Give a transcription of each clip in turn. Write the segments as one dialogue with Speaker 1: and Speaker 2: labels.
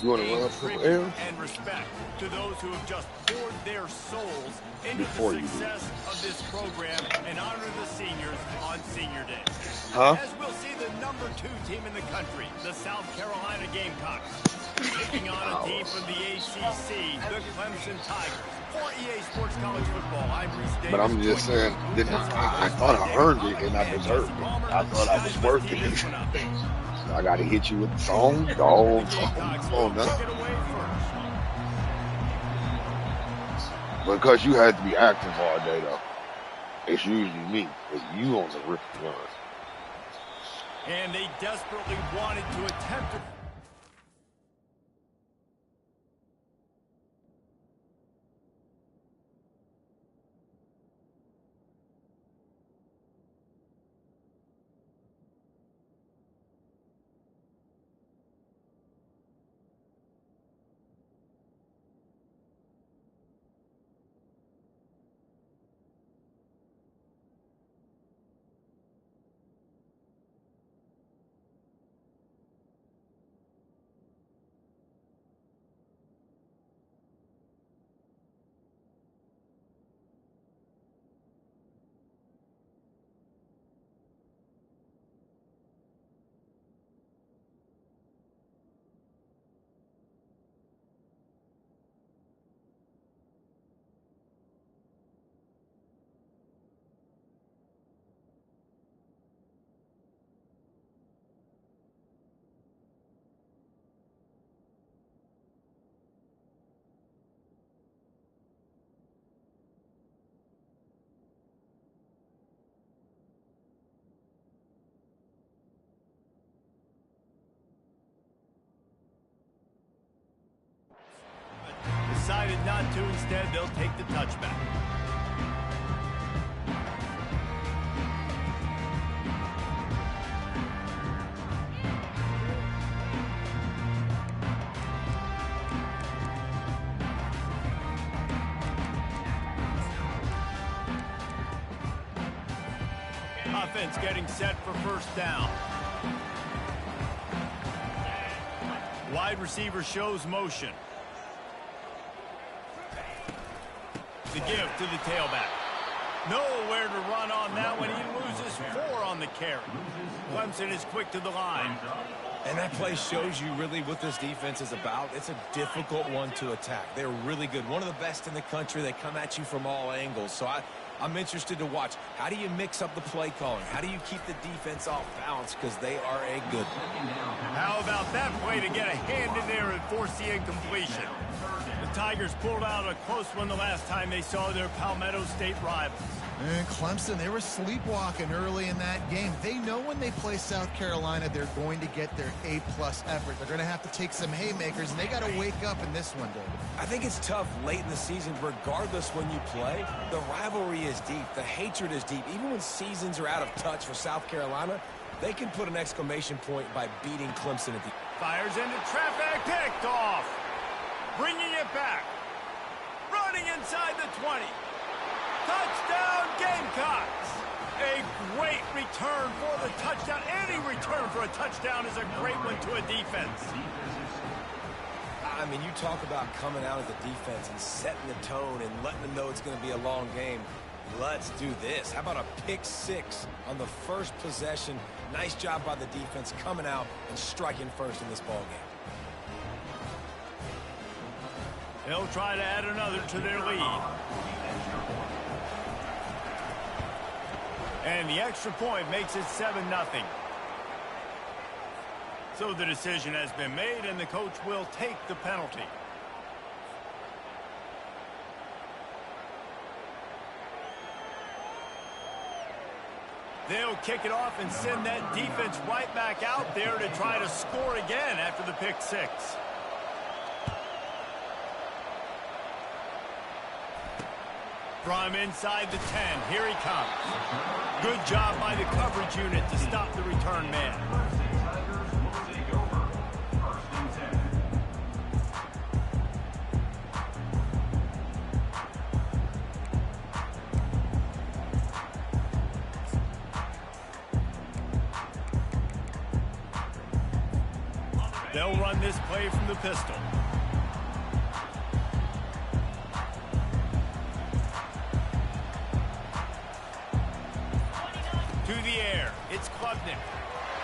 Speaker 1: You want to
Speaker 2: Paying
Speaker 1: run for
Speaker 2: tribute
Speaker 1: air
Speaker 2: and respect to those who have just poured their souls into
Speaker 1: before
Speaker 2: the
Speaker 1: you do?
Speaker 2: success of this program and honor the seniors on Senior Day.
Speaker 1: Huh?
Speaker 2: As we'll see the #2 team in the country, the South Carolina Gamecocks, taking on a team from the ACC, the Clemson Tigers. For EA Sports College Football, I'm Reese Davis.
Speaker 1: But I'm just saying, I thought I earned it and I deserved it. I thought I was worth it. I got to hit you with the song, dog. Come on now. Because you had to be active all day, though. It's usually me, but you on the rip run.
Speaker 2: And they desperately wanted to attempt it. Decided not to. Instead, they'll take the touchback. Offense getting set for first down. Wide receiver shows motion. The give to the tailback. Nowhere to run on that one. He loses 4 on the carry. Clemson is quick to the line.
Speaker 3: And that play shows you really what this defense is about. It's a difficult one to attack. They're really good. One of the best in the country. They come at you from all angles. So I'm interested to watch. How do you mix up the play calling? How do you keep the defense off balance? Because they are a good one.
Speaker 2: How about that play to get a hand in there and force the incompletion? The Tigers pulled out a close one the last time they saw their Palmetto State rivals.
Speaker 4: And Clemson, they were sleepwalking early in that game. They know when they play South Carolina, they're going to get their A-plus effort. They're going to have to take some haymakers, and they got to wake up in this one, David.
Speaker 3: I think it's tough late in the season, regardless when you play. The rivalry is deep. The hatred is deep. Even when seasons are out of touch for South Carolina, they can put an exclamation point by beating Clemson at the...
Speaker 2: Fires into traffic, picked off. Bringing it back. Running inside the 20. Touchdown, Gamecocks. A great return for the touchdown. Any return for a touchdown is a great one to a defense.
Speaker 3: I mean, you talk about coming out as a defense and setting the tone and letting them know it's going to be a long game. Let's do this. How about a pick 6 on the first possession? Nice job by the defense coming out and striking first in this ball game.
Speaker 2: They'll try to add another to their lead. And the extra point makes it 7-0. So the decision has been made, and the coach will take the penalty. They'll kick it off and send that defense right back out there to try to score again after the pick 6. From inside the 10, here he comes. Good job by the coverage unit to stop the return man. They'll They'll run this play from the pistol. To the air. It's Klubnik.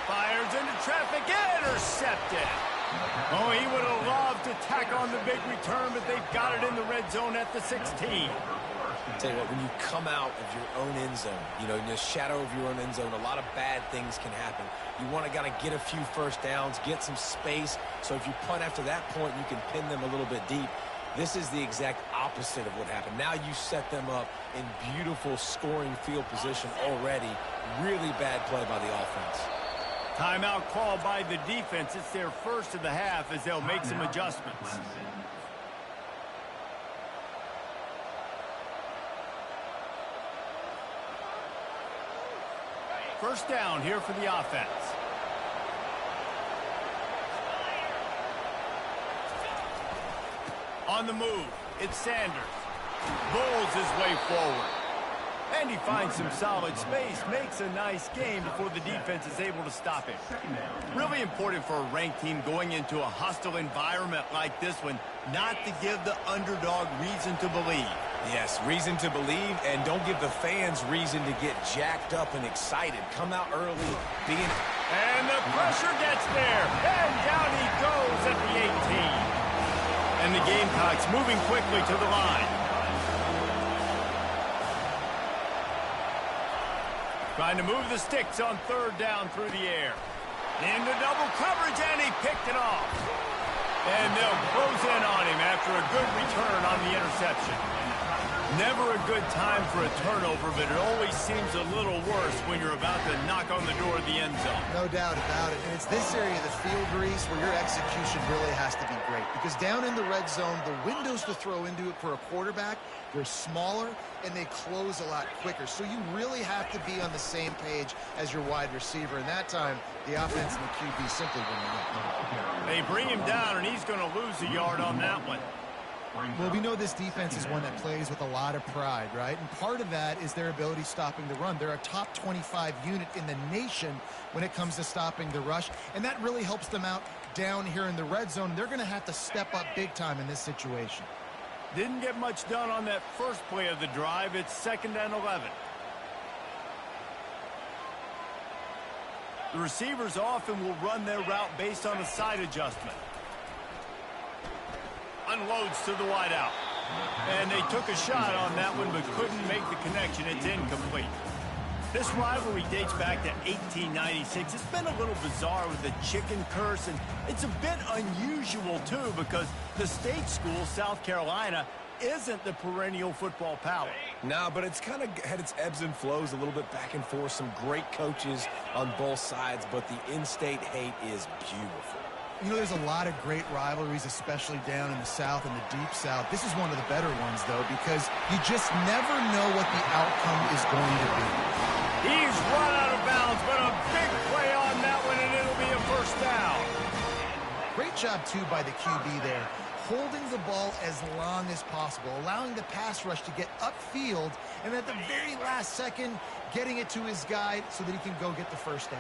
Speaker 2: Fires into traffic. Intercepted. Oh, he would have loved to tack on the big return, but they've got it in the red zone at the 16.
Speaker 3: Tell you what, when you come out of your own end zone, you know, in the shadow of your own end zone, a lot of bad things can happen. You want to kind of get a few first downs, get some space, so if you punt after that point, you can pin them a little bit deep. This is the exact opposite of what happened. Now you set them up in beautiful scoring field position already. Really bad play by the offense.
Speaker 2: Timeout called by the defense. It's their first of the half as they'll make some adjustments. First down here for the offense. On the move, it's Sanders. Bowls his way forward. And he finds some solid space, makes a nice game before the defense is able to stop him. Really important for a ranked team going into a hostile environment like this one, not to give the underdog reason to believe.
Speaker 3: Yes, reason to believe, and don't give the fans reason to get jacked up and excited. Come out early, being...
Speaker 2: And the pressure gets there, and down he goes at the 18. And the Gamecocks moving quickly to the line. Trying to move the sticks on third down through the air. Into double coverage, and he picked it off. And they'll close in on him after a good return on the interception. Never a good time for a turnover, but it always seems a little worse when you're about to knock on the door of the end zone.
Speaker 4: No doubt about it. And it's this area of the field, Reese, where your execution really has to be great. Because down in the red zone, the windows to throw into it for a quarterback, they're smaller and they close a lot quicker. So you really have to be on the same page as your wide receiver. And that time, the offense and the QB simply wouldn't get.
Speaker 2: They bring him down, and he's going to lose a yard on that one.
Speaker 4: Well, we know this defense is one that plays with a lot of pride, right? And part of that is their ability stopping the run. They're a top 25 unit in the nation when it comes to stopping the rush, and that really helps them out down here in the red zone. They're going to have to step up big time in this situation.
Speaker 2: Didn't get much done on that first play of the drive. It's 2nd and 11. The receivers often will run their route based on a side adjustment. Unloads to the wideout. And they took a shot on that one but couldn't make the connection. It's incomplete. This rivalry dates back to 1896. It's been a little bizarre with the chicken curse, and it's a bit unusual, too, because the state school, South Carolina, isn't the perennial football power.
Speaker 3: No, but it's kind of had its ebbs and flows a little bit back and forth. Some great coaches on both sides, but the in-state hate is beautiful.
Speaker 4: You know, there's a lot of great rivalries, especially down in the South and the Deep South. This is one of the better ones, though, because you just never know what the outcome is going to be.
Speaker 2: He's run out of bounds, but a big play on that one, and it'll be a first down.
Speaker 4: Great job, too, by the QB there, holding the ball as long as possible, allowing the pass rush to get upfield, and at the very last second, getting it to his guy so that he can go get the first down.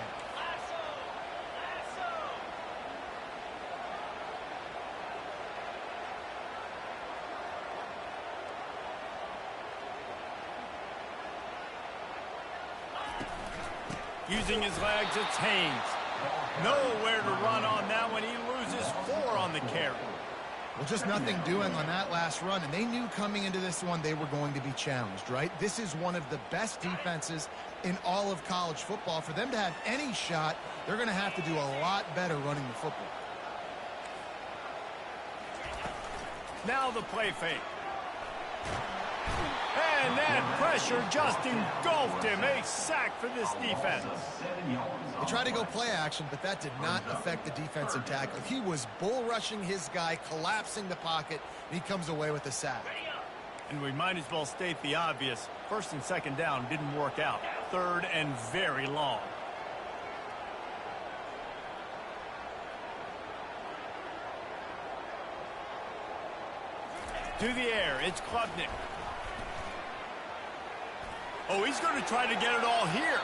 Speaker 2: Using his legs, it's Haynes. Nowhere to run on that one. He loses 4 on the carry.
Speaker 4: Well, just nothing doing on that last run, and they knew coming into this one they were going to be challenged, right? This is one of the best defenses in all of college football. For them to have any shot, they're going to have to do a lot better running the football.
Speaker 2: Now the play fake. And that pressure just engulfed him. A sack for this defense.
Speaker 4: He tried to go play action, but that did not affect the defensive tackle. He was bull rushing his guy, collapsing the pocket, and he comes away with a sack.
Speaker 2: And we might as well state the obvious. 1st and 2nd down didn't work out. 3rd and very long. To the air, it's Klubnik. Oh, he's going to try to get it all here.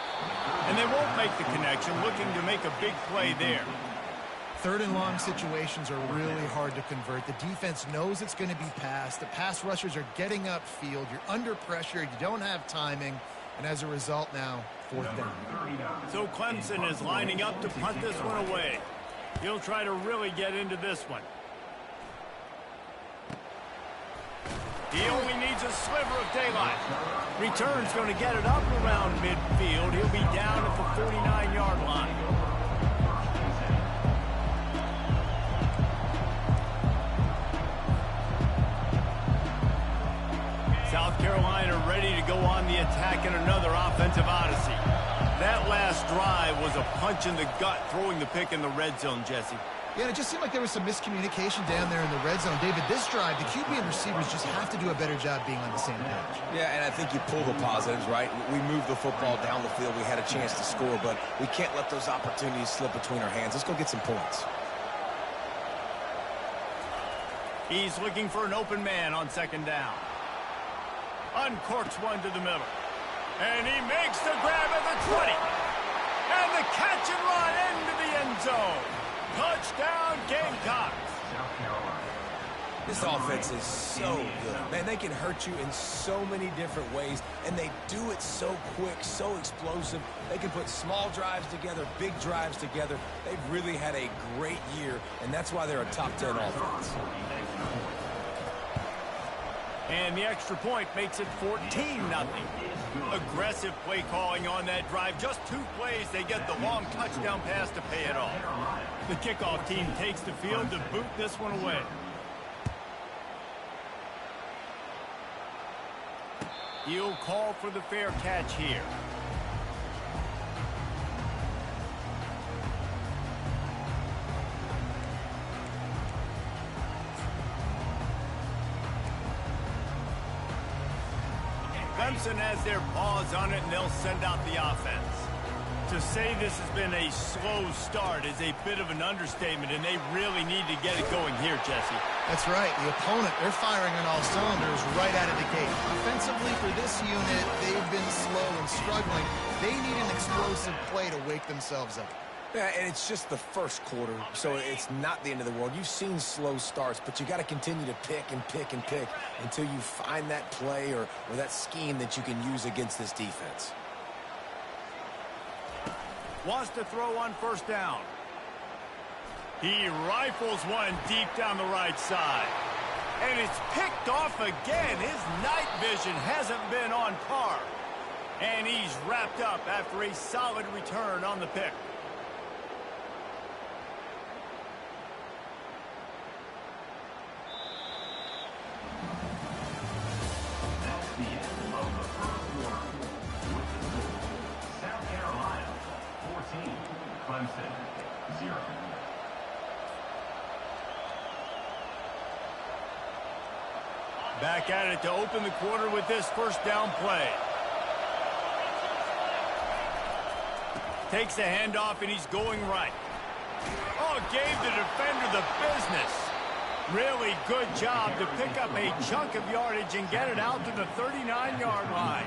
Speaker 2: And they won't make the connection, looking to make a big play there.
Speaker 4: Third and long situations are really hard to convert. The defense knows it's going to be passed. The pass rushers are getting upfield. You're under pressure. You don't have timing. And as a result now, fourth down.
Speaker 2: So Clemson is lining up to punt this one away. He'll try to really get into this one. He only needs a sliver of daylight. Return's going to get it up around midfield. He'll be down at the 49-yard line. South Carolina ready to go on the attack in another offensive odyssey. That last drive was a punch in the gut, throwing the pick in the red zone, Jesse.
Speaker 4: Yeah, it just seemed like there was some miscommunication down there in the red zone. David, this drive, the QB and receivers just have to do a better job being on the same page.
Speaker 3: Yeah, and I think you pull the positives, right? We moved the football down the field. We had a chance to score, but we can't let those opportunities slip between our hands. Let's go get some points.
Speaker 2: He's looking for an open man on second down. Uncorks one to the middle. And he makes the grab at the 20. And the catch and run into the end zone. Touchdown, Gamecocks.
Speaker 3: This offense is so good. Man, they can hurt you in so many different ways, and they do it so quick, so explosive. They can put small drives together, big drives together. They've really had a great year, and that's why they're a top 10 offense.
Speaker 2: And the extra point makes it 14-0. Aggressive play calling on that drive. Just 2 plays, they get the long touchdown pass to pay it off. The kickoff team takes the field to boot this one away. He'll call for the fair catch here. Clemson has their paws on it, and they'll send out the offense. To say this has been a slow start is a bit of an understatement, and they really need to get it going here, Jesse.
Speaker 4: That's right. The opponent, they're firing on all cylinders right out of the gate. Offensively, for this unit, they've been slow and struggling. They need an explosive play to wake themselves up.
Speaker 3: Yeah, and it's just the first quarter, so it's not the end of the world. You've seen slow starts, but you got to continue to pick and pick and pick until you find that play or that scheme that you can use against this defense.
Speaker 2: Wants to throw on first down. He rifles one deep down the right side. And it's picked off again. His night vision hasn't been on par. And he's wrapped up after a solid return on the pick. Back at it to open the quarter with this first down play. Takes a handoff and he's going right. Oh, gave the defender the business. Really good job to pick up a chunk of yardage and get it out to the 39-yard line.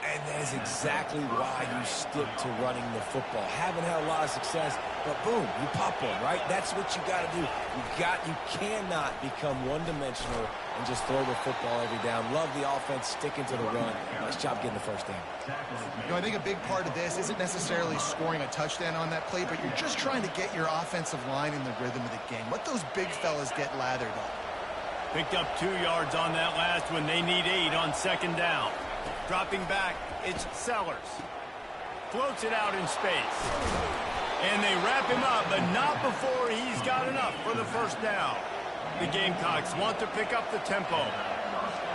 Speaker 3: And that is exactly why you stick to running the football. Haven't had a lot of success, but boom, you pop one, right? That's what you got to do. You cannot become one-dimensional and just throw the football every down. Love the offense, sticking to the run. Nice job getting the first down.
Speaker 4: You know, I think a big part of this isn't necessarily scoring a touchdown on that play, but you're just trying to get your offensive line in the rhythm of the game. Let those big fellas get lathered up.
Speaker 2: Picked up 2 yards on that last one. They need 8 on second down. Dropping back, it's Sellers. Floats it out in space. And they wrap him up, but not before he's got enough for the first down. The Gamecocks want to pick up the tempo.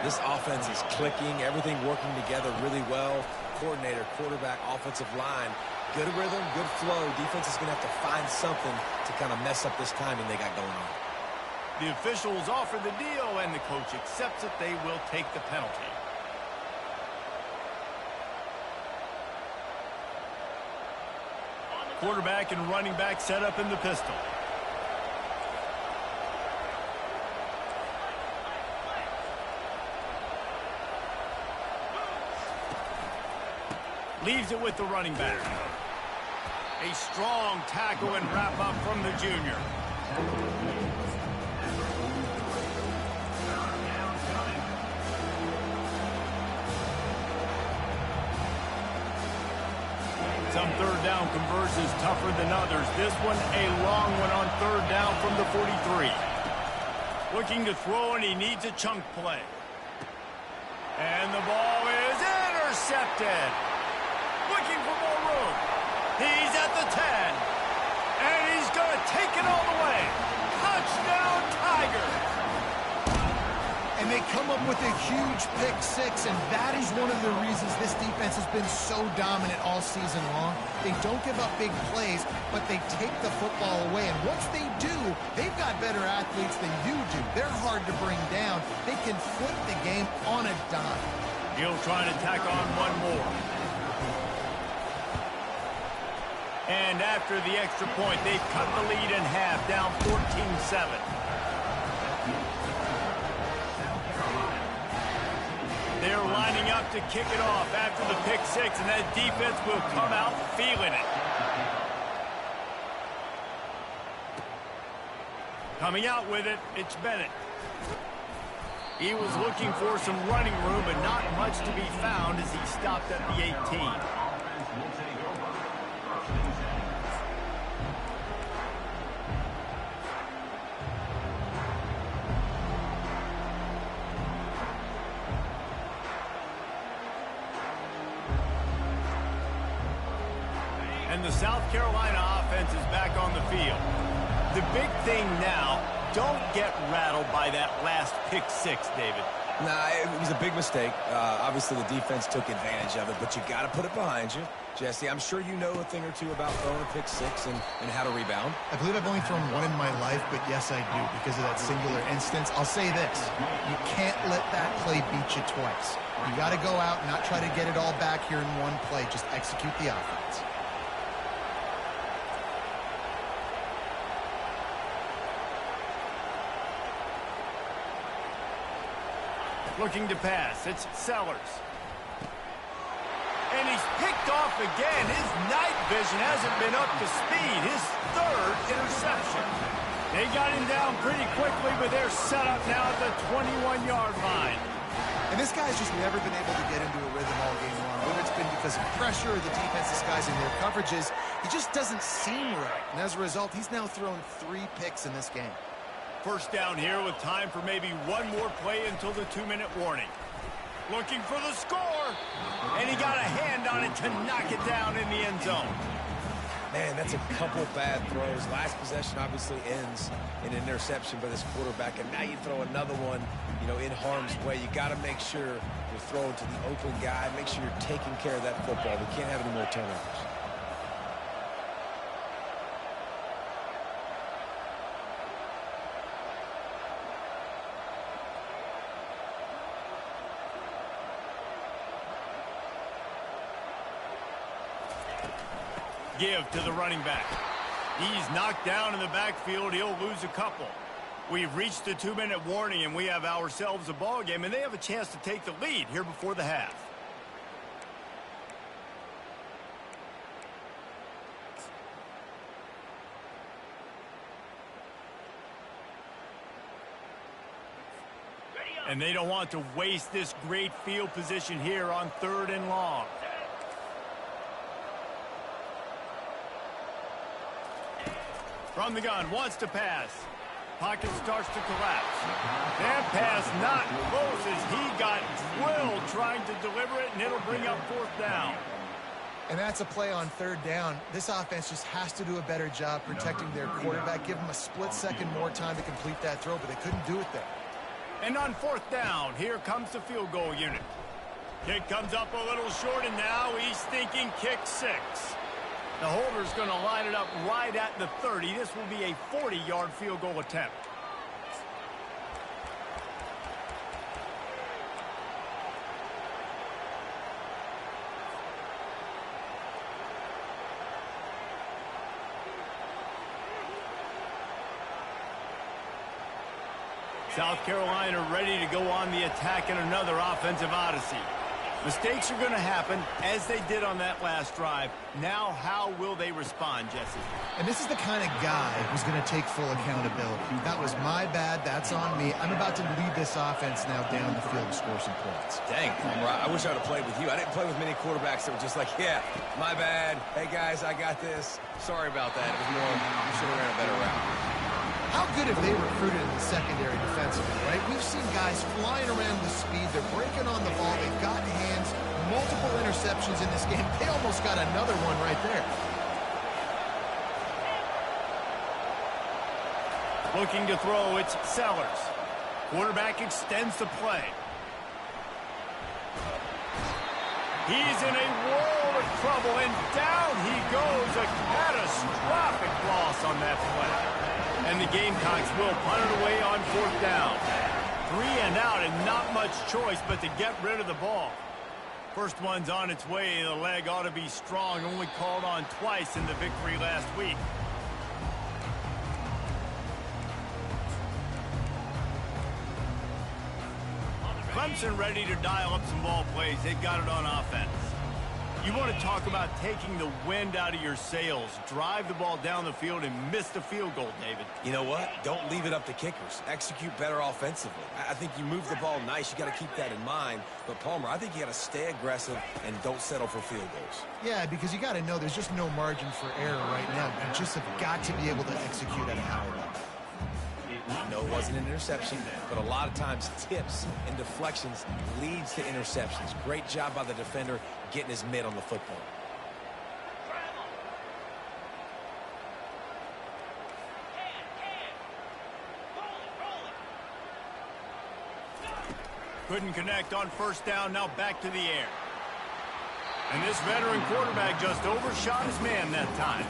Speaker 3: This offense is clicking, everything working together really well. Coordinator, quarterback, offensive line. Good rhythm, good flow. Defense is going to have to find something to kind of mess up this timing they got going on.
Speaker 2: The officials offer the deal, and the coach accepts it. They will take the penalty. Quarterback and running back set up in the pistol. Leaves it with the running back. A strong tackle and wrap up from the junior. Some third down conversions tougher than others. This one a long one on third down from the 43. Looking to throw, and he needs a chunk play. And the ball is intercepted. Looking for more room. He's at the 10. And he's going to take it all the way. Touchdown, Tigers.
Speaker 4: And they come up with a huge pick six, and that is one of the reasons this defense has been so dominant all season long. They don't give up big plays, but they take the football away. And once they do, they've got better athletes than you do. They're hard to bring down. They can flip the game on a dime.
Speaker 2: He'll try to tack on one more. And after the extra point, they've cut the lead in half, down 14-7. They're lining up to kick it off after the pick six, and that defense will come out feeling it. Coming out with it, it's Bennett. He was looking for some running room, but not much to be found as he stopped at the 18. And the South Carolina offense is back on the field. The big thing now, don't get rattled by that last pick six, David.
Speaker 3: Nah, it was a big mistake. Obviously, the defense took advantage of it, but you got to put it behind you. Jesse, I'm sure you know a thing or two about throwing a pick six and how to rebound.
Speaker 4: I believe I've only thrown one in my life, but yes, I do, because of that singular instance. I'll say this. You can't let that play beat you twice. You got to go out and not try to get it all back here in one play. Just execute the offense.
Speaker 2: Looking to pass. It's Sellers. And he's picked off again. His night vision hasn't been up to speed. His third interception. They got him down pretty quickly, but they're set up now at the 21-yard line.
Speaker 4: And this guy's just never been able to get into a rhythm all game long. Whether it's been because of pressure or the defense disguising their coverages, he just doesn't seem right. And as a result, he's now thrown 3 picks in this game.
Speaker 2: First down here with time for maybe one more play until the 2-minute warning. Looking for the score. And he got a hand on it to knock it down in the end zone.
Speaker 3: Man, that's a couple bad throws. Last possession obviously ends in an interception by this quarterback, and now you throw another one, in harm's way. You got to make sure you're throwing to the open guy. Make sure you're taking care of that football. We can't have any more turnovers.
Speaker 2: Give to the running back. He's knocked down in the backfield. He'll lose a couple. We've reached the 2-minute warning, and we have ourselves a ball game, and they have a chance to take the lead here before the half. And they don't want to waste this great field position here on 3rd and long. From the gun, wants to pass. Pocket starts to collapse. That pass not close as he got drilled trying to deliver it, and it'll bring up 4th down.
Speaker 4: And that's a play on 3rd down. This offense just has to do a better job protecting their quarterback. Give him a split second more time to complete that throw, but they couldn't do it there.
Speaker 2: And on 4th down, here comes the field goal unit. Kick comes up a little short, and now he's thinking kick 6. The holder's going to line it up right at the 30. This will be a 40-yard field goal attempt. South Carolina ready to go on the attack in another offensive odyssey. Mistakes are going to happen, as they did on that last drive. Now, how will they respond, Jesse?
Speaker 4: And this is the kind of guy who's going to take full accountability. That was my bad. That's on me. I'm about to lead this offense now down the field to score some points.
Speaker 3: Dang, Palmer, I wish I would have played with you. I didn't play with many quarterbacks that were just like, yeah, my bad. Hey, guys, I got this. Sorry about that. It was more, you should have ran a better route.
Speaker 4: How good have they recruited in the secondary defensively, right? We've seen guys flying around with speed. They're breaking on the ball. They've got hands. Multiple interceptions in this game. They almost got another one right there.
Speaker 2: Looking to throw, it's Sellers. Quarterback extends the play. He's in a world of trouble, and down he goes. A catastrophic loss on that play. And the Gamecocks will punt it away on 4th down. 3 and out, and not much choice but to get rid of the ball. First one's on its way. The leg ought to be strong. Only called on twice in the victory last week. Clemson ready to dial up some ball plays. They've got it on offense. You want to talk about taking the wind out of your sails. Drive the ball down the field and miss the field goal, David.
Speaker 3: You know what? Don't leave it up to kickers. Execute better offensively. I think you move the ball nice. You got to keep that in mind. But, Palmer, I think you got to stay aggressive and don't settle for field goals.
Speaker 4: Yeah, because you got to know there's just no margin for error right now. You just have got to be able to execute at a high level.
Speaker 3: No, it wasn't an interception, but a lot of times tips and deflections leads to interceptions. Great job by the defender getting his mitt on the football.
Speaker 2: Couldn't connect on 1st down. Now back to the air. And this veteran quarterback just overshot his man that time.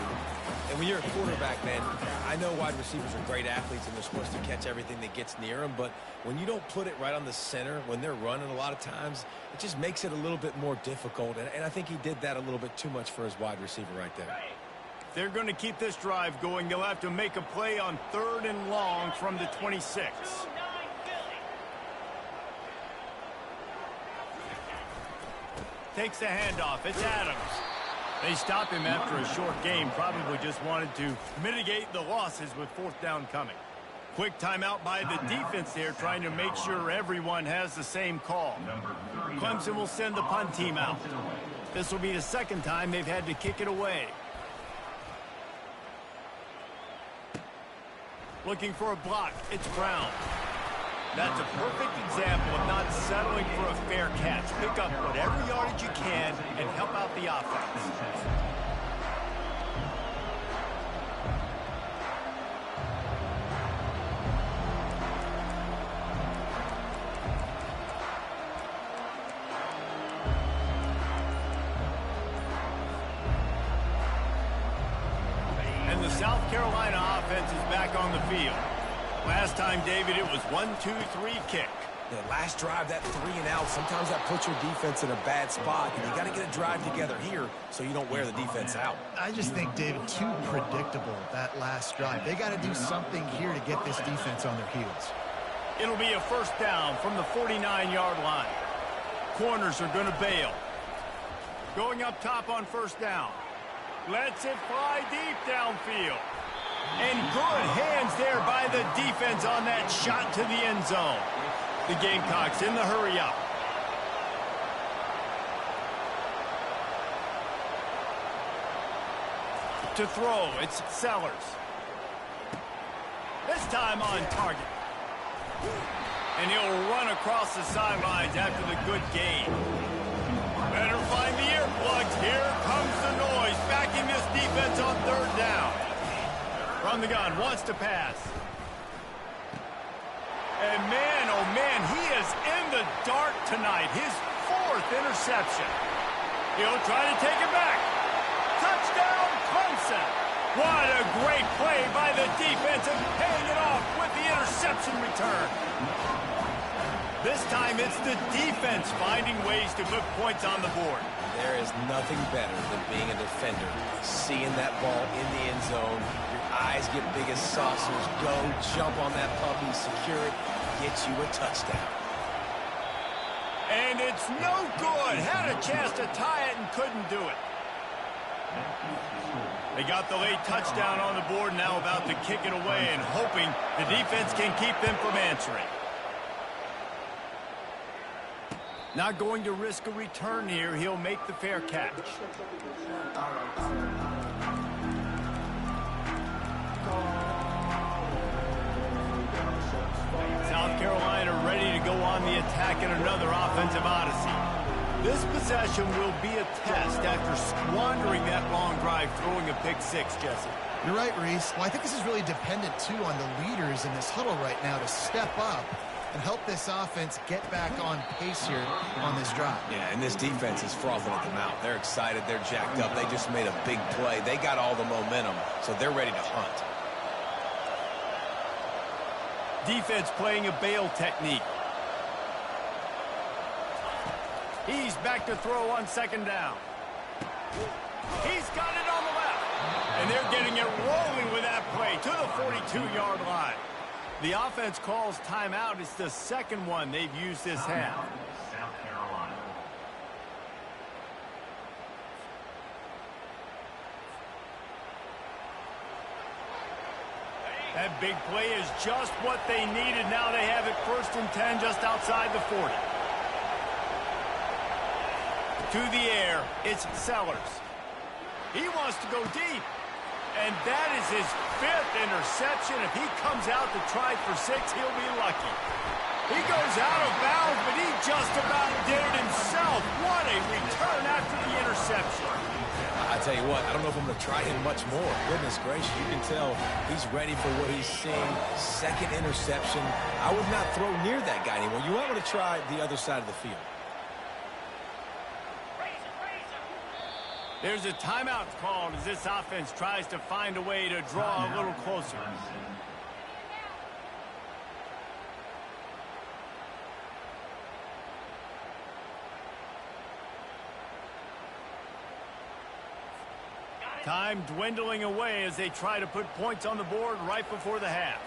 Speaker 3: And when you're a quarterback, man, I know wide receivers are great athletes and they're supposed to catch everything that gets near them, but when you don't put it right on the center, when they're running a lot of times, it just makes it a little bit more difficult. And I think he did that a little bit too much for his wide receiver right there.
Speaker 2: They're going to keep this drive going. They'll have to make a play on 3rd and long from the 26. Takes the handoff. It's Adams. They stop him after a short game. Probably just wanted to mitigate the losses with 4th down coming. Quick timeout by the defense there, trying to make sure everyone has the same call. Clemson will send the punt team out. This will be the 2nd time they've had to kick it away. Looking for a block. It's Brown. That's a perfect example of not settling for a fair catch. Pick up whatever yardage you can and help out the offense. And the South Carolina offense is back on the field. Last time, David, it was 1-2-3 kick.
Speaker 3: The last drive, that 3 and out, sometimes that puts your defense in a bad spot, and you got to get a drive together here so you don't wear the defense out.
Speaker 4: I just think, David, too predictable, that last drive. They got to do something here to get this defense on their heels.
Speaker 2: It'll be a 1st down from the 49-yard line. Corners are going to bail. Going up top on 1st down. Lets it fly deep downfield. And good hands there by the defense on that shot to the end zone. The Gamecocks in the hurry up. To throw, it's Sellers. This time on target. And he'll run across the sidelines after the good gain. Better find the earplugs. Here comes the noise, backing this defense on 3rd down. From the gun, wants to pass. And man, oh man, he is in the dark tonight. His 4th interception. He'll try to take it back. Touchdown, Clemson. What a great play by the defense and paying it off with the interception return. This time it's the defense finding ways to put points on the board.
Speaker 3: There is nothing better than being a defender. Seeing that ball in the end zone, your eyes get big as saucers. Go, jump on that puppy, secure it, get you a touchdown.
Speaker 2: And it's no good. Had a chance to tie it and couldn't do it. They got the late touchdown on the board, now about to kick it away and hoping the defense can keep them from answering. Not going to risk a return here. He'll make the fair catch. South Carolina ready to go on the attack in another offensive odyssey. This possession will be a test after squandering that long drive, throwing a pick six, Jesse.
Speaker 4: You're right, Reese. Well, I think this is really dependent, too, on the leaders in this huddle right now to step up and help this offense get back on pace here on this drive.
Speaker 3: Yeah, and this defense is frothing at the mouth. They're excited. They're jacked up. They just made a big play. They got all the momentum, so they're ready to hunt.
Speaker 2: Defense playing a bail technique. He's back to throw on second down. He's got it on the left. And they're getting it rolling with that play to the 42-yard line. The offense calls timeout. It's the second one they've used this half. That big play is just what they needed. Now they have it 1st and 10 just outside the 40. To the air, it's Sellers. He wants to go deep. And that is his 5th interception. If he comes out to try for 6, he'll be lucky. He goes out of bounds, but he just about did it himself. What a return after the interception.
Speaker 3: I tell you what, I don't know if I'm going to try him much more. Goodness gracious, you can tell he's ready for what he's seeing. 2nd interception. I would not throw near that guy anymore. You want me to try the other side of the field.
Speaker 2: There's a timeout called as this offense tries to find a way to draw a little closer. Time dwindling away as they try to put points on the board right before the half.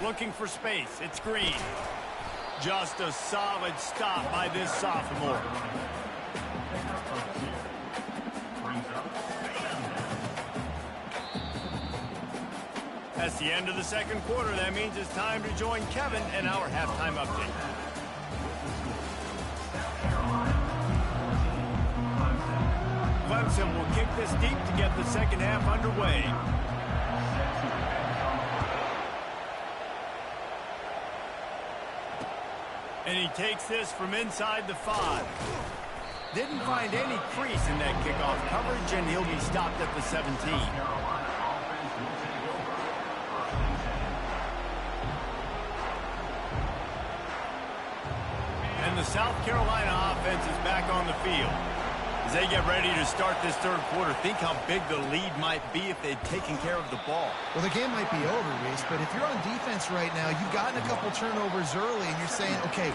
Speaker 2: Looking for space. It's Green. Just a solid stop by this sophomore. That's the end of the second quarter. That means it's time to join Kevin in our halftime update. Clemson will kick this deep to get the second half underway. And he takes this from inside the 5. Didn't find any crease in that kickoff coverage, and he'll be stopped at the 17. And the South Carolina offense is back on the field. As they get ready to start this third quarter, think how big the lead might be if they'd taken care of the ball.
Speaker 4: Well, the game might be over, Reese, but if you're on defense right now, you've gotten a couple turnovers early, and you're saying, okay,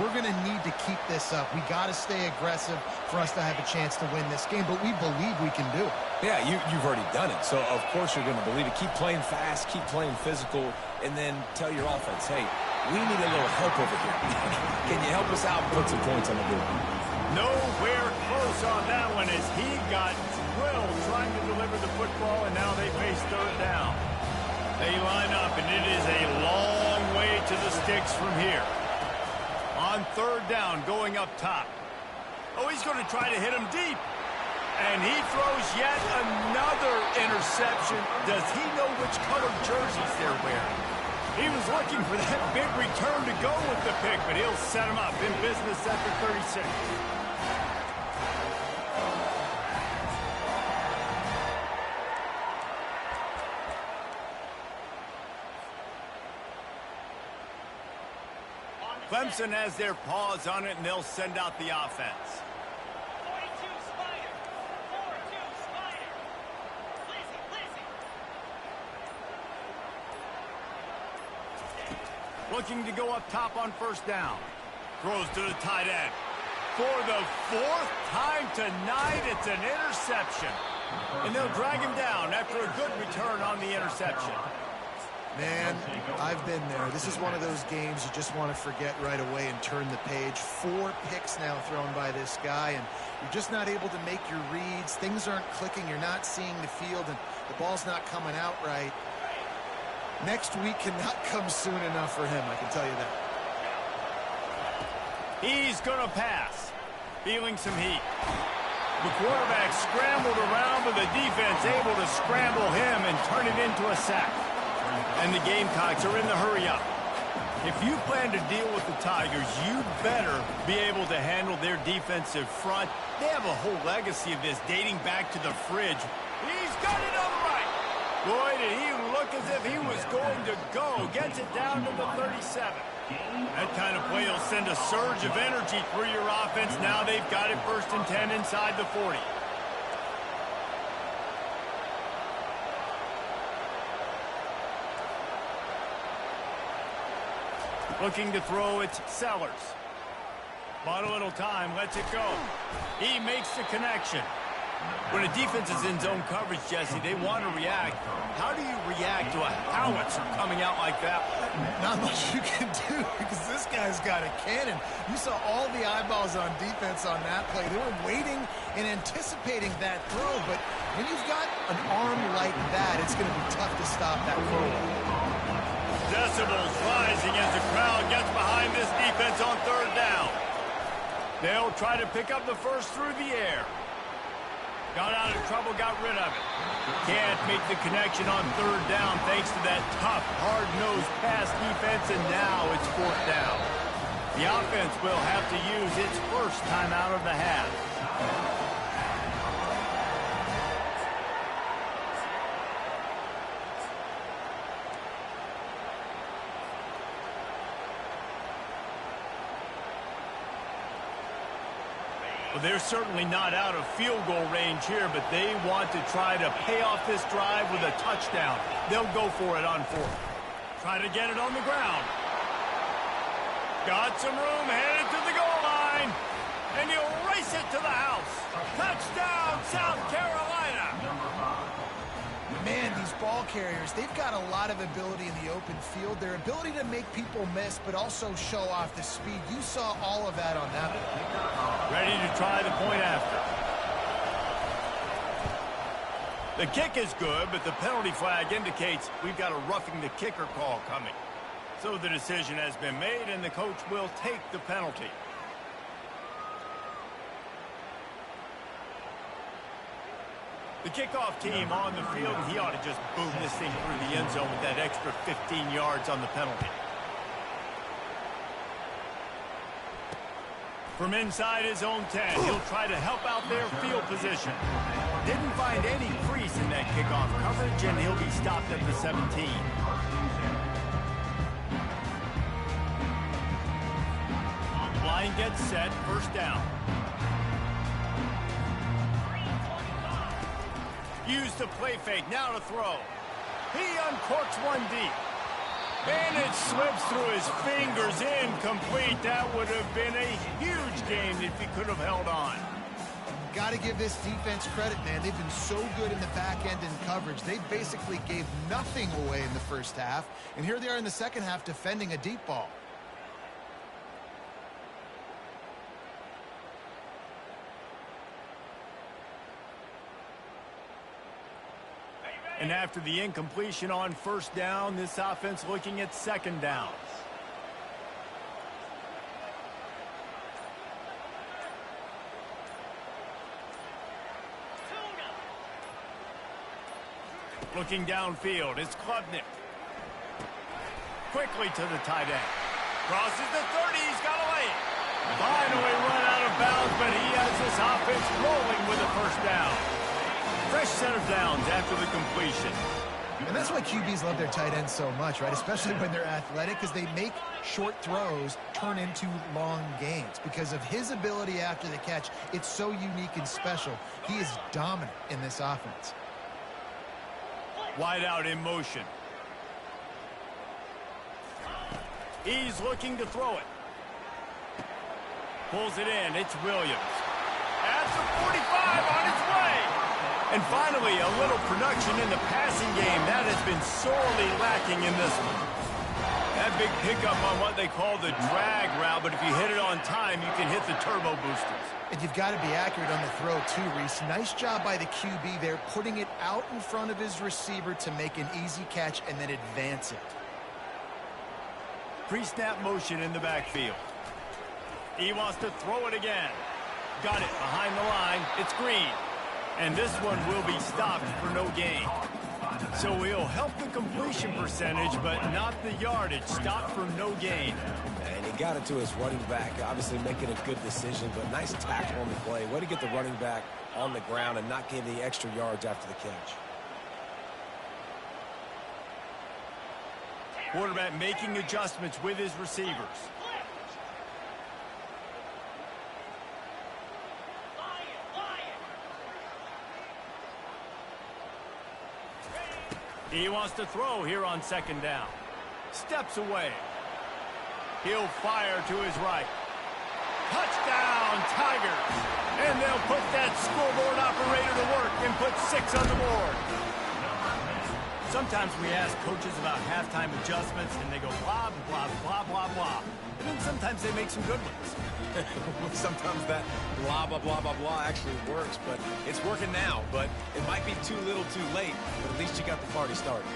Speaker 4: we're going to need to keep this up. We got to stay aggressive for us to have a chance to win this game, but we believe we can do it.
Speaker 3: Yeah, you've already done it, so of course you're going to believe it. Keep playing fast, keep playing physical, and then tell your offense, hey, we need a little help over here. Can you help us out and put some points on the board?
Speaker 2: Nowhere close on that one as he got drilled trying to deliver the football, and now they face third down. They line up, and it is a long way to the sticks from here. On third down, going up top. Oh, he's going to try to hit him deep. And he throws yet another interception. Does he know which color jerseys they're wearing? He was looking for that big return to go with the pick, but he'll set him up in business at the 36. Clemson has their paws on it, and they'll send out the offense.
Speaker 5: 42 Spider. 4-2 Spider. Lizzie.
Speaker 2: Looking to go up top on first down. Throws to the tight end. For the 4th time tonight, it's an interception. And they'll drag him down after a good return on the interception.
Speaker 4: Man, I've been there. This is one of those games you just want to forget right away and turn the page. 4 picks now thrown by this guy, and you're just not able to make your reads. Things aren't clicking. You're not seeing the field, and the ball's not coming out right. Next week cannot come soon enough for him, I can tell you that.
Speaker 2: He's going to pass. Feeling some heat. The quarterback scrambled around, but the defense able to scramble him and turn it into a sack. And the Gamecocks are in the hurry-up. If you plan to deal with the Tigers, you better be able to handle their defensive front. They have a whole legacy of this dating back to the fridge. He's got it on the right. Boy, did he look as if he was going to go. Gets it down to the 37. That kind of play will send a surge of energy through your offense. Now they've got it 1st and 10 inside the 40. Looking to throw, it's Sellers. Bought a little time, lets it go. He makes the connection. When a defense is in zone coverage, Jesse, they want to react. How do you react to a howitzer coming out like that?
Speaker 4: Not much you can do because this guy's got a cannon. You saw all the eyeballs on defense on that play. They were waiting and anticipating that throw, but when you've got an arm like that, it's going to be tough to stop that throw.
Speaker 2: Decibels rising as the crowd gets behind this defense on 3rd down. They'll try to pick up the first through the air. Got out of trouble, got rid of it. Can't make the connection on 3rd down thanks to that tough, hard-nosed pass defense, and now it's 4th down. The offense will have to use its first timeout of the half. Well, they're certainly not out of field goal range here, but they want to try to pay off this drive with a touchdown. They'll go for it on 4th. Try to get it on the ground. Got some room, headed to the goal line. And he'll race it to the house. Touchdown, South Carolina.
Speaker 4: Man, these ball carriers, they've got a lot of ability in the open field. Their ability to make people miss, but also show off the speed. You saw all of that on that one.
Speaker 2: Ready to try the point after. The kick is good, but the penalty flag indicates we've got a roughing the kicker call coming. So the decision has been made, and the coach will take the penalty. The kickoff team on the field, and he ought to just boom this thing through the end zone with that extra 15 yards on the penalty. From inside his own 10, he'll try to help out their field position. Didn't find any crease in that kickoff coverage, and he'll be stopped at the 17. Line gets set, 1st down. Use the play fake, now to throw. He uncorks one deep. And it slips through his fingers, incomplete. That would have been a huge game if he could have held on.
Speaker 4: Got to give this defense credit, man. They've been so good in the back end in coverage. They basically gave nothing away in the 1st half. And here they are in the 2nd half defending a deep ball.
Speaker 2: And after the incompletion on 1st down, this offense looking at 2nd down. Looking downfield, it's Klubnik. Quickly to the tight end. Crosses the 30, he's got to lay it. Finally run out of bounds, but he has this offense rolling with a 1st down. Fresh set of downs after the completion.
Speaker 4: And that's why QBs love their tight ends so much, right? Especially when they're athletic, because they make short throws turn into long gains. Because of his ability after the catch, it's so unique and special. He is dominant in this offense.
Speaker 2: Wide out in motion. He's looking to throw it. Pulls it in. It's Williams. At the 45 on his way. And finally, a little production in the passing game. That has been sorely lacking in this one. That big pickup on what they call the drag route, but if you hit it on time, you can hit the turbo boosters.
Speaker 4: And you've got to be accurate on the throw, too, Reese. Nice job by the QB there, putting it out in front of his receiver to make an easy catch and then advance it.
Speaker 2: Pre-snap motion in the backfield. He wants to throw it again. Got it behind the line. It's Green. And this one will be stopped for no gain. So he'll help the completion percentage, but not the yardage. Stopped for no gain.
Speaker 3: And he got it to his running back, obviously making a good decision, but nice tackle on the play. Way to get the running back on the ground and not gain the extra yards after the catch.
Speaker 2: Quarterback making adjustments with his receivers. He wants to throw here on second down. Steps away. He'll fire to his right. Touchdown, Tigers! And they'll put that scoreboard operator to work and put 6 on the board. Sometimes we ask coaches about halftime adjustments, and they go blah, blah, blah, blah, blah. And then sometimes they make some good ones.
Speaker 3: Sometimes that blah, blah, blah, blah, blah actually works, but it's working now. But it might be too little too late, but at least you got the party started.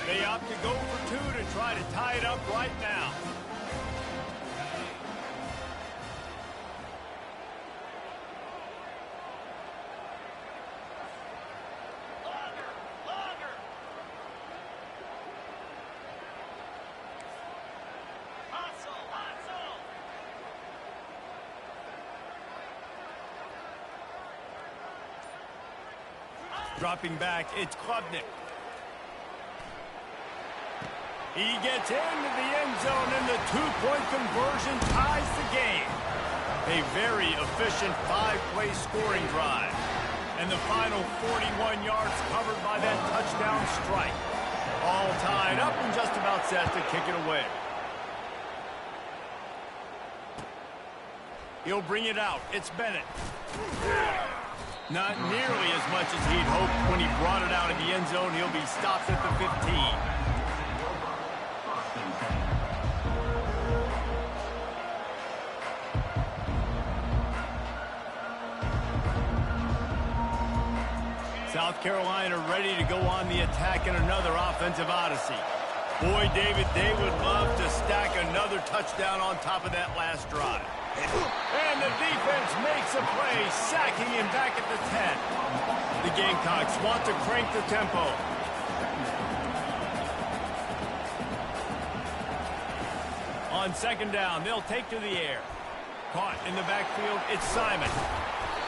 Speaker 2: They opt to go for 2 to try to tie it up right now. Dropping back, it's Klubnik. He gets into the end zone, and the 2-point conversion ties the game. A very efficient 5-play scoring drive. And the final 41 yards covered by that touchdown strike. All tied up and just about set to kick it away. He'll bring it out. It's Bennett. Not nearly as much as he'd hoped when he brought it out of the end zone. He'll be stopped at the 15. South Carolina ready to go on the attack in another offensive odyssey. Boy, David, they would love to stack another touchdown on top of that last drive. And the defense makes a play, sacking him back at the 10. The Gamecocks want to crank the tempo. On second down, they'll take to the air. Caught in the backfield, it's Simon.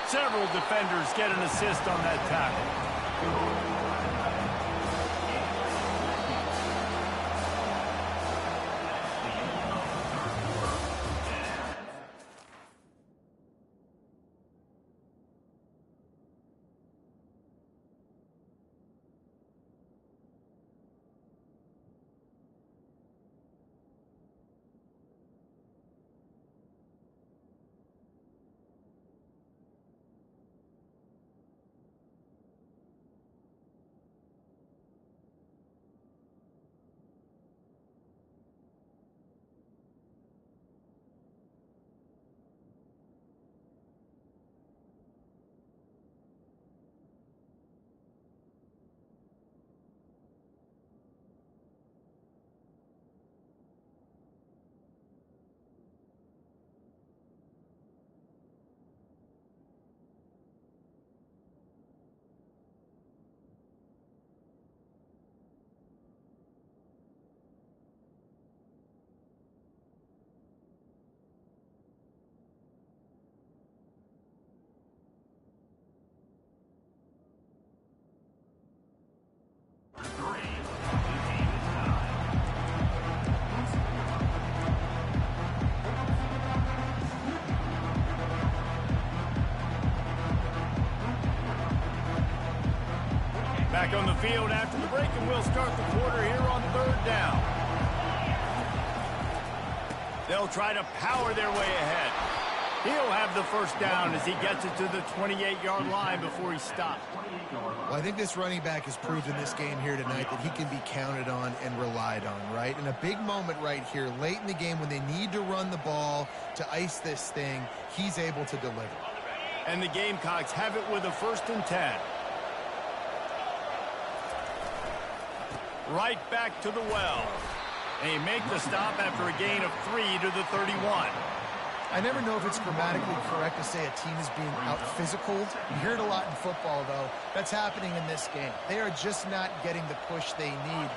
Speaker 2: Several defenders get an assist on that tackle. Back on the field after the break, and we'll start the quarter here on third down. They'll try to power their way ahead. He'll have the first down as he gets it to the 28-yard line before he stops.
Speaker 4: Well, I think this running back has proved in this game here tonight that he can be counted on and relied on, right? In a big moment right here, late in the game when they need to run the ball to ice this thing, he's able to deliver.
Speaker 2: And the Gamecocks have it with a 1st and 10. Right back to the well. They make the stop after a gain of 3 to the 31.
Speaker 4: I never know if it's grammatically correct to say a team is being out-physicaled. You hear it a lot in football, though. That's happening in this game. They are just not getting the push they need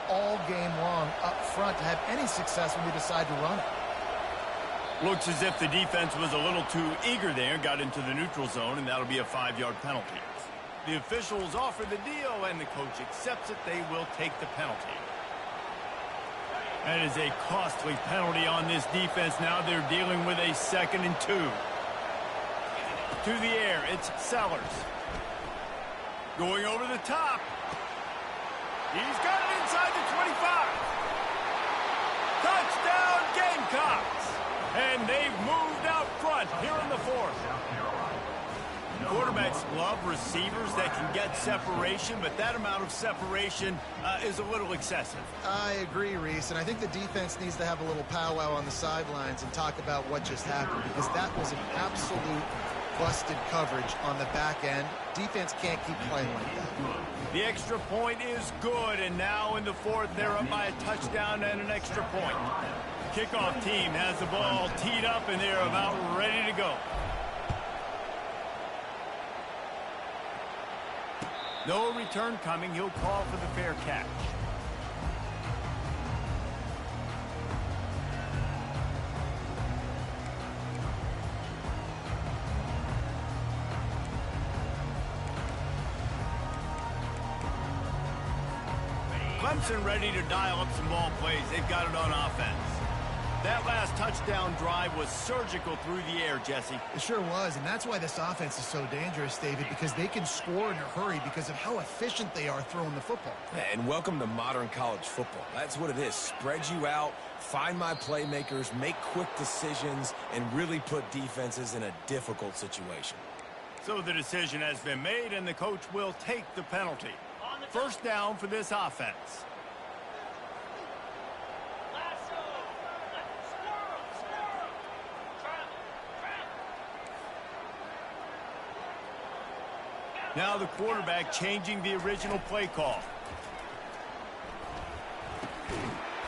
Speaker 4: all game long up front to have any success when they decide to run it.
Speaker 2: Looks as if the defense was a little too eager there, got into the neutral zone, and that'll be a 5-yard penalty. The officials offer the deal, and the coach accepts it. They will take the penalty. That is a costly penalty on this defense. Now they're dealing with a 2nd and 2. To the air, it's Sellers. Going over the top. He's got it inside the 25. Touchdown, Gamecocks. And they've moved out front here in the 4th. Quarterbacks love receivers that can get separation, but that amount of separation is a little excessive.
Speaker 4: I agree, Reese, and I think the defense needs to have a little powwow on the sidelines and talk about what just happened, because that was an absolute busted coverage on the back end. Defense can't keep playing like that.
Speaker 2: The extra point is good, and now in the 4th, they're up by a touchdown and an extra point. Kickoff team has the ball teed up, and they're about ready to go. No return coming. He'll call for the fair catch. Clemson ready to dial up some ball plays. They've got it on offense. That last touchdown drive was surgical through the air, Jesse.
Speaker 4: It sure was, and that's why this offense is so dangerous, David, because they can score in a hurry because of how efficient they are throwing the football.
Speaker 3: And welcome to modern college football. That's what it is. Spread you out, find my playmakers, make quick decisions, and really put defenses in a difficult situation.
Speaker 2: So the decision has been made, and the coach will take the penalty. 1st down for this offense. Now the quarterback changing the original play call.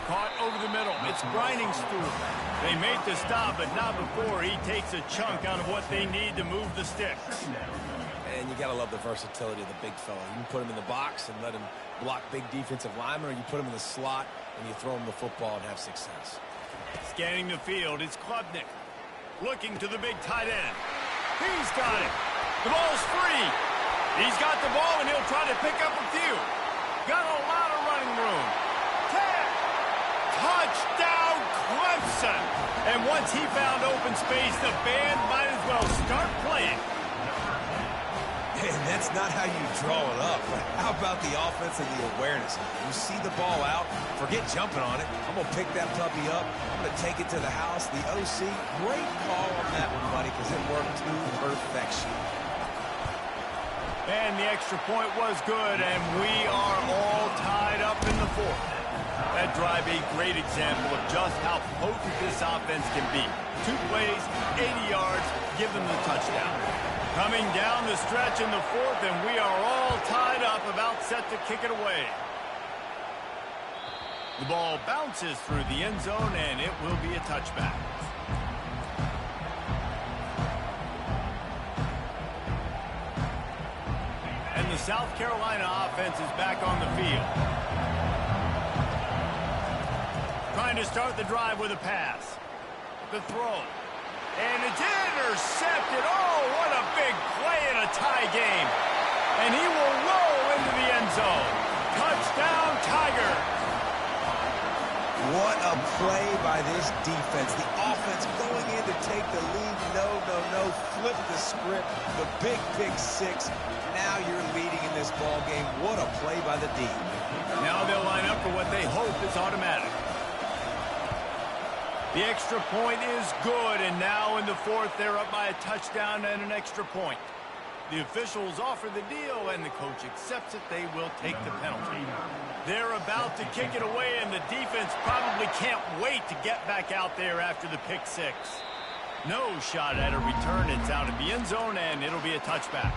Speaker 2: Caught over the middle. It's grinding stool. They make the stop, but not before he takes a chunk out of what they need to move the sticks.
Speaker 3: And you got to love the versatility of the big fella. You can put him in the box and let him block big defensive linemen, or you put him in the slot and you throw him the football and have success.
Speaker 2: Scanning the field, it's Klubnik. Looking to the big tight end. He's got it. The ball's free. He's got the ball, and he'll try to pick up a few. Got a lot of running room. 10. Touchdown, Clemson. And once he found open space, the band might as well start playing.
Speaker 3: And that's not how you draw it up. How about the offense and the awareness? You see the ball out, forget jumping on it. I'm going to pick that puppy up. I'm going to take it to the house. The OC, great call on that one, buddy, because it worked to perfection.
Speaker 2: And the extra point was good, and we are all tied up in the 4th. That drive a great example of just how potent this offense can be. 2 plays, 80 yards, give them the touchdown. Coming down the stretch in the 4th, and we are all tied up, about set to kick it away. The ball bounces through the end zone, and it will be a touchback. And the South Carolina offense is back on the field. Trying to start the drive with a pass. The throw. And it's intercepted. Oh, what a big play in a tie game. And he will roll into the end zone. Touchdown, Tiger.
Speaker 3: What a play by this defense. The offense going in to take the lead. No. Flip the script. The big pick 6. Now you're leading in this ball game. What a play by the D.
Speaker 2: Now they'll line up for what they hope is automatic. The extra point is good, and now in the fourth, they're up by a touchdown and an extra point. The officials offer the deal, and the coach accepts it. They will take the penalty. They're about to kick it away, and the defense probably can't wait to get back out there after the pick six. No shot at a return. It's out of the end zone, and it'll be a touchback.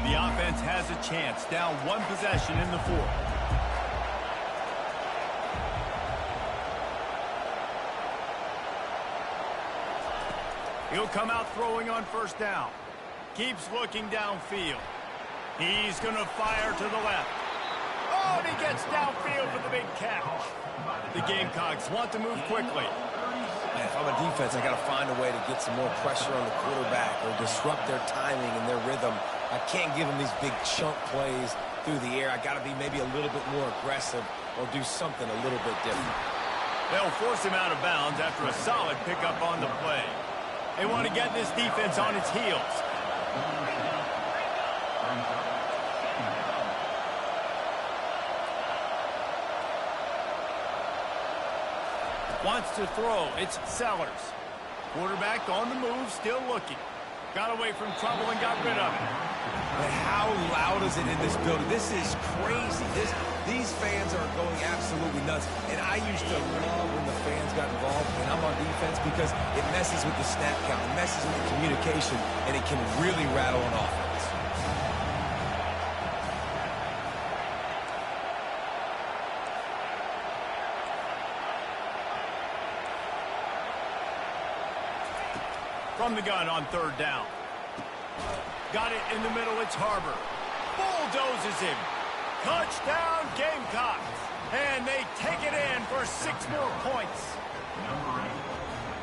Speaker 2: The offense has a chance. Down one possession in the fourth. He'll come out throwing on first down. Keeps looking downfield. He's going to fire to the left. Oh, and he gets downfield for the big catch. The Gamecocks want to move quickly.
Speaker 3: Man, if I'm a defense, I got to find a way to get some more pressure on the quarterback or disrupt their timing and their rhythm. I can't give them these big chunk plays through the air. I got to be maybe a little bit more aggressive or do something a little bit different.
Speaker 2: They'll force him out of bounds after a solid pickup on the play. They want to get this defense on its heels. Wants to throw. It's Sellers. Quarterback on the move, still looking. Got away from trouble and got rid of it.
Speaker 3: But how loud is it in this building? This is crazy. These fans are going absolutely nuts. And I used to love when the fans got involved when I'm on defense because it messes with the snap count. It messes with the communication, and it can really rattle an offense.
Speaker 2: From the gun on third down. Got it in the middle, it's Harbor. Bulldozes him. Touchdown, Gamecocks. And they take it in for 6 more points.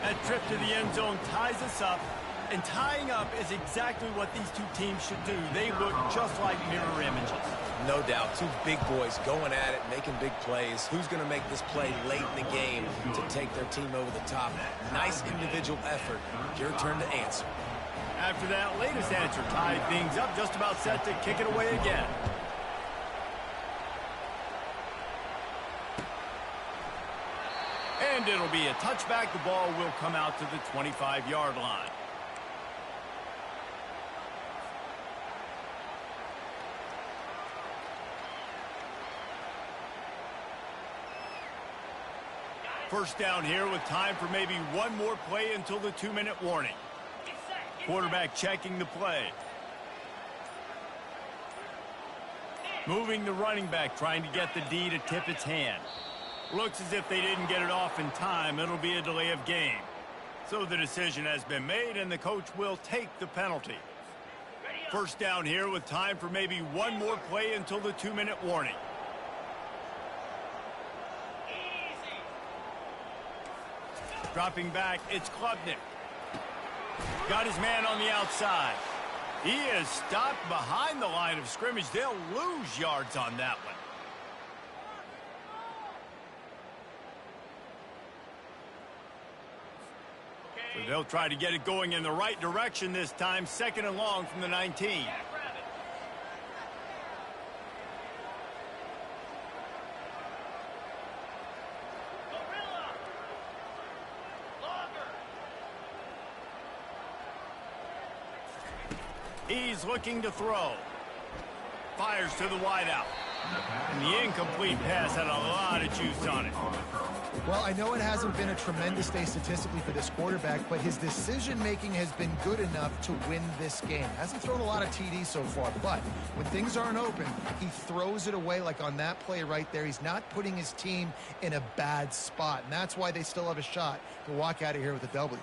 Speaker 2: That trip to the end zone ties us up. And tying up is exactly what these two teams should do. They look just like mirror images.
Speaker 3: No doubt. Two big boys going at it, making big plays. Who's going to make this play late in the game to take their team over the top? Nice individual effort. Your turn to answer.
Speaker 2: After that latest answer tied things up, just about set to kick it away again. And it'll be a touchback. The ball will come out to the 25-yard line. First down here with time for maybe one more play until the 2-minute warning. Quarterback checking the play. Moving the running back, trying to get the D to tip its hand. Looks as if they didn't get it off in time. It'll be a delay of game. So the decision has been made, and the coach will take the penalty. First down here with time for maybe one more play until the 2-minute warning. Dropping back, it's Klubnik. Got his man on the outside. He is stopped behind the line of scrimmage. They'll lose yards on that one. So they'll try to get it going in the right direction this time. 2nd and long from the 19. He's looking to throw. Fires to the wideout. And the incomplete pass had a lot of juice on it.
Speaker 4: Well, I know it hasn't been a tremendous day statistically for this quarterback, but his decision-making has been good enough to win this game. Hasn't thrown a lot of TDs so far, but when things aren't open, he throws it away like on that play right there. He's not putting his team in a bad spot, and that's why they still have a shot to walk out of here with a W.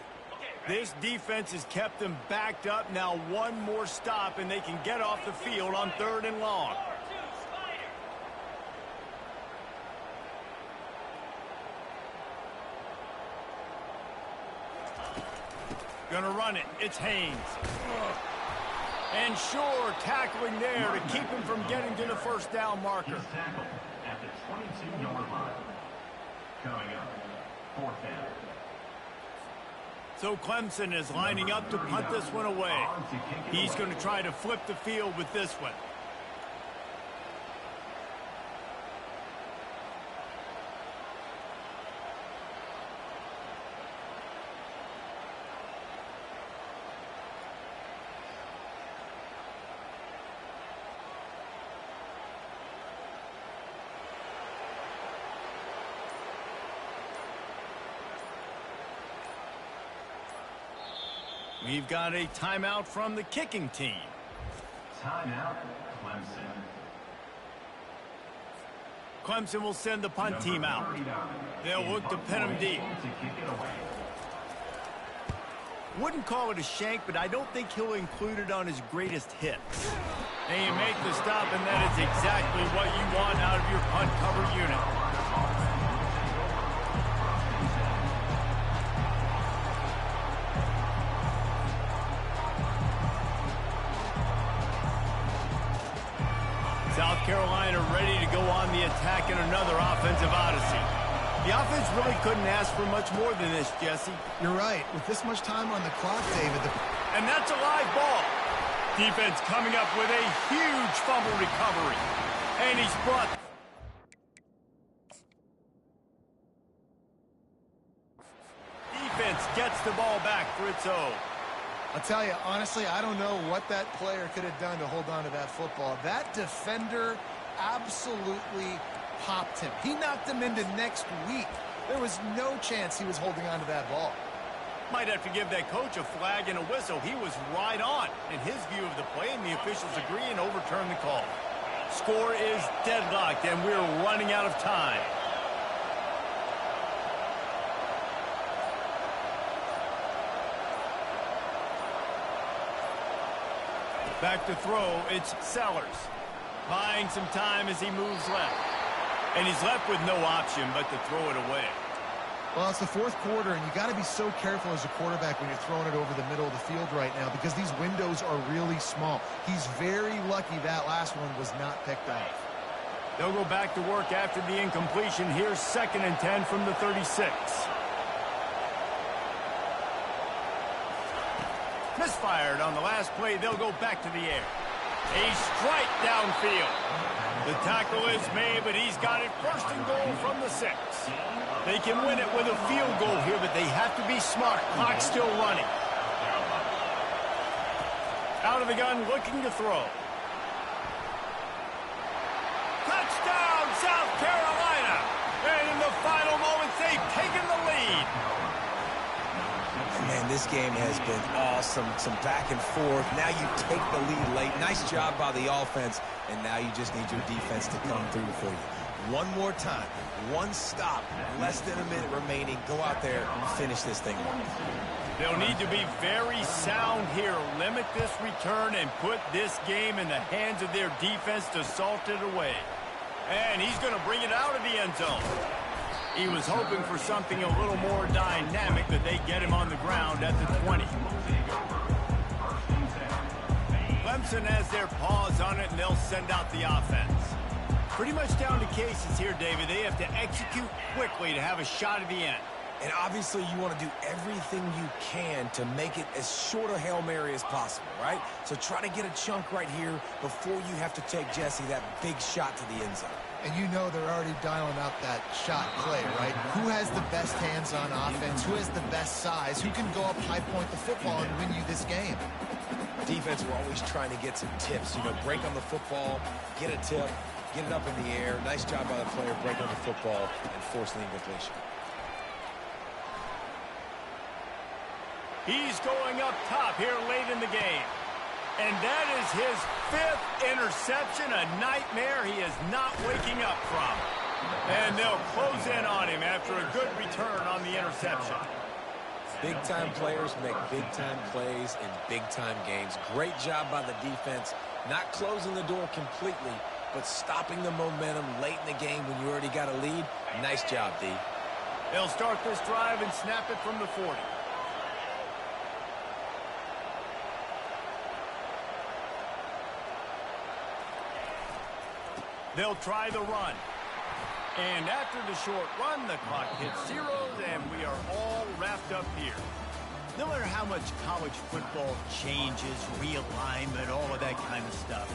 Speaker 2: This defense has kept them backed up. Now one more stop, and they can get off the field on 3rd and long. Gonna run it. It's Haynes. And Shore tackling there to keep him from getting to the first down marker.
Speaker 6: At the 22-yard line. Coming up, 4th down.
Speaker 2: So Clemson is lining up to punt this one away. He's going to try to flip the field with this one. We've got a timeout from the kicking team.
Speaker 6: Timeout, Clemson.
Speaker 2: Clemson will send the punt team out. They'll look to pin him deep. Wouldn't call it a shank, but I don't think he'll include it on his greatest hits. And you make the stop, and that is exactly what you want out of your punt cover unit. South Carolina ready to go on the attack in another offensive odyssey. The offense really couldn't ask for much more than this, Jesse.
Speaker 4: You're right. With this much time on the clock, David.
Speaker 2: And that's a live ball. Defense coming up with a huge fumble recovery. And he's brought... Defense gets the ball back for its own.
Speaker 4: I'll tell you, honestly, I don't know what that player could have done to hold on to that football. That defender absolutely popped him. He knocked him into next week. There was no chance he was holding on to that ball.
Speaker 2: Might have to give that coach a flag and a whistle. He was right on in his view of the play, and the officials agree and overturn the call. Score is deadlocked, and we're running out of time. Back to throw, it's Sellers. Buying some time as he moves left. And he's left with no option but to throw it away.
Speaker 4: Well, it's the fourth quarter, and you got to be so careful as a quarterback when you're throwing it over the middle of the field right now because these windows are really small. He's very lucky that last one was not picked off.
Speaker 2: They'll go back to work after the incompletion. Here's 2nd and 10 from the 36. Misfired on the last play. They'll go back to the air. A strike downfield. The tackle is made, but he's got it 1st and goal from the 6. They can win it with a field goal here, but they have to be smart. Clock's still running. Out of the gun, looking to throw. Touchdown, South Carolina! And in the final moments, they've taken the lead.
Speaker 3: Man, this game has been awesome. Some back and forth. Now you take the lead late. Nice job by the offense. And now you just need your defense to come through for you. One more time. One stop. Less than a minute remaining. Go out there and finish this thing up.
Speaker 2: They'll need to be very sound here. Limit this return and put this game in the hands of their defense to salt it away. And he's going to bring it out of the end zone. He was hoping for something a little more dynamic, but they get him on the ground at the 20. Clemson has their paws on it, and they'll send out the offense. Pretty much down to cases here, David. They have to execute quickly to have a shot at the end.
Speaker 3: And obviously you want to do everything you can to make it as short a Hail Mary as possible, right? So try to get a chunk right here before you have to take, Jesse, that big shot to the end zone.
Speaker 4: And you know they're already dialing up that shot play, right? Who has the best hands on offense? Who has the best size? Who can go up high point the football and win you this game?
Speaker 3: Defense, we're always trying to get some tips. You know, break on the football, get a tip, get it up in the air. Nice job by the player, break on the football, and force the incompletion.
Speaker 2: He's going up top here late in the game. And that is his 5th interception, a nightmare he is not waking up from. And they'll close in on him after a good return on the interception.
Speaker 3: Big-time players make big-time plays in big-time games. Great job by the defense, not closing the door completely, but stopping the momentum late in the game when you already got a lead. Nice job, D.
Speaker 2: They'll start this drive and snap it from the 40. They'll try the run. And after the short run, the clock hits zeros, and we are all wrapped up here. No matter how much college football changes, realignment, all of that kind of stuff,